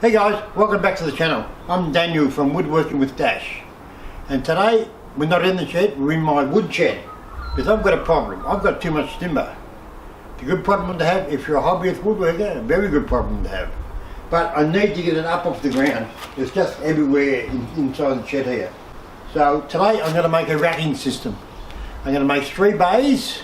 Hey guys, welcome back to the channel. I'm Daniel from Woodworking with Dash, and today we're not in the shed, we're in my wood shed because I've got a problem. I've got too much timber. It's a good problem to have if you're a hobbyist woodworker, a very good problem to have. But I need to get it up off the ground. It's just everywhere inside the shed here. So today I'm going to make a racking system. I'm going to make 3 bays,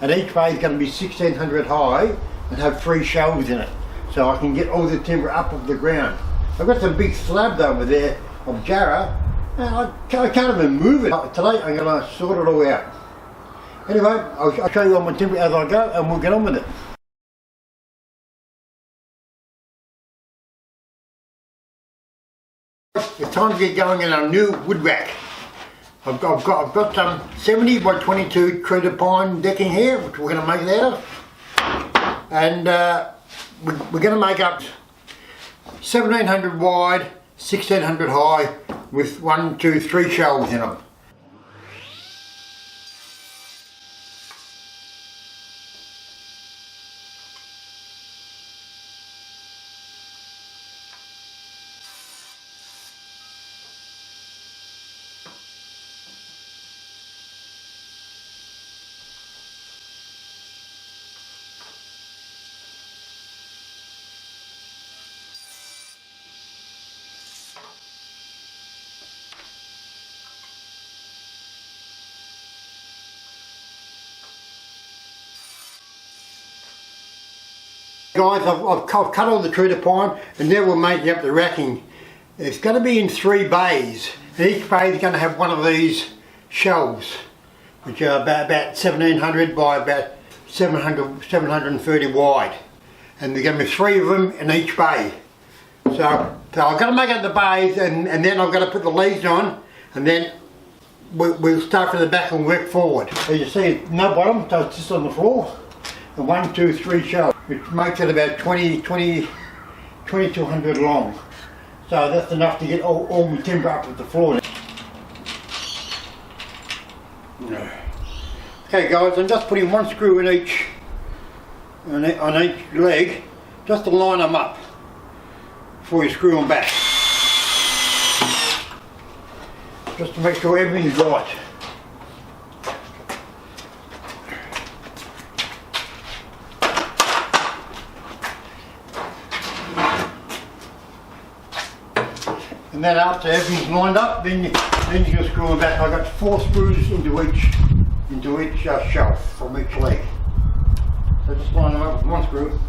and each bay is going to be 1600 high and have 3 shelves in it, so I can get all the timber up off the ground. I've got some big slabs over there of jarrah, and I can't even move it. Today I'm going to sort it all out. Anyway, I'll show you all my timber as I go, and we'll get on with it. It's time to get going in our new wood rack. I've got some 70 by 22 treated pine decking here, which we're going to make it out of. And we're going to make up 1700 wide, 1600 high, with 1, 2, 3 shelves in them. Guys, I've cut all the treated pine, and now we're making up the racking. It's going to be in 3 bays, and each bay is going to have one of these shelves, which are about 1700 by about 730 wide, and there's going to be 3 of them in each bay. So I've got to make up the bays, and then I've got to put the leads on, and then we'll start from the back and work forward. As you see, no bottom, so it's just on the floor, and 1, 2, 3 shelves, which makes it about 2200 long. So that's enough to get all the timber up at the floor. Okay guys, I'm just putting 1 screw in on each leg, just to line them up before you screw them back. Just to make sure everything's right. And then after everything's lined up, then you can screw them back. I've got 4 screws into each shelf from each leg. So just line them up with 1 screw.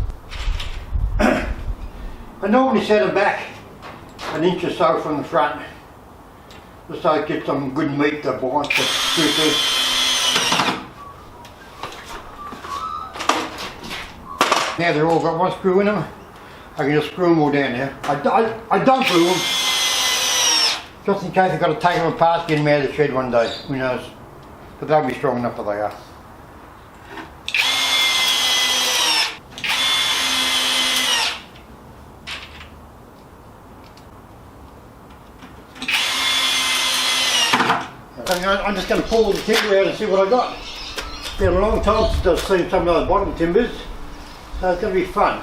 I normally set them back 1 inch or so from the front, just so it gets some good meat to bind to screw through. Now they're all got 1 screw in them, I can just screw them all down now. I don't glue them, just in case I've got to take them apart, get them out of the shed one day, who knows. But they'll be strong enough that they are. I'm just going to pull the timber out and see what I got. It's been a long time since I've seen some of those bottom timbers, so it's going to be fun.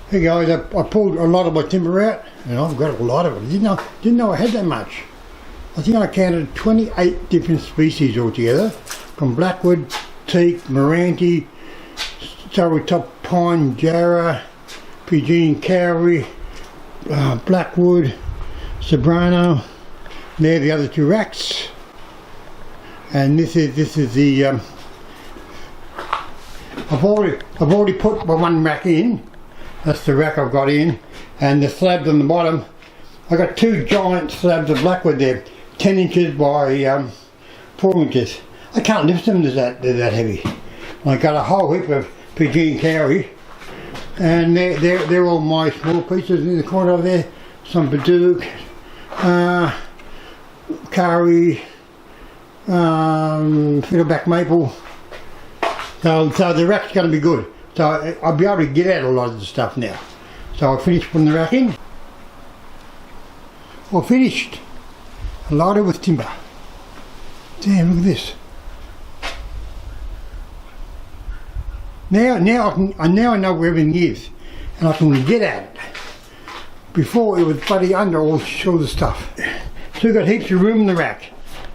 Hey guys, I pulled a lot of my timber out, and I've got a lot of it. Didn't know I had that much. I think I counted 28 different species altogether, from blackwood, teak, Meranti, Surrey top pine, jarrah, Fijian kauri, blackwood, sobrano. There the other 2 racks, and this is the. I've already put my 1 rack in. That's the rack I've got in, and the slabs on the bottom. I've got 2 giant slabs of blackwood there, 10 inches by 4 inches. I I can't lift them, they're that heavy. I got a whole heap of PG and Cowie, and they're all my small pieces in the corner over there. Some Paduke, Cowie, fiddleback maple. So the rack's going to be good. So I'll be able to get out a lot of the stuff now. So I finished putting the rack in. Well, finished. Loaded with timber. Damn, look at this. Now I know where everything is, and I can get at it. Before it was bloody under all the stuff. Still got heaps of room in the rack.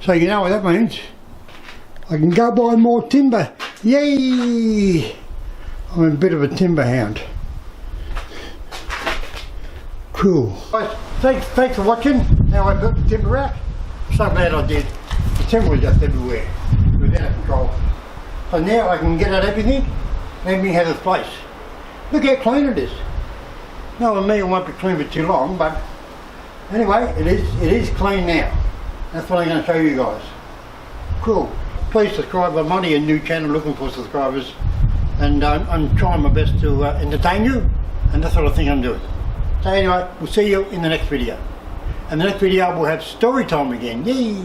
So you know what that means. I can go buy more timber. Yay! I'm a bit of a timber hound. Cool. Guys, thanks for watching. Now I built the timber rack. So glad I did. The timber was just everywhere. It was out of control. So now I can get at everything. Everything has its place. Look how clean it is. No, me, it won't be clean for too long, but anyway, it is clean now. That's what I'm going to show you guys. Cool. Please subscribe. I'm only a new channel looking for subscribers, and I'm trying my best to entertain you, and that's what I think I'm doing. So anyway, we'll see you in the next video. And the next video we'll have story time again. Yay!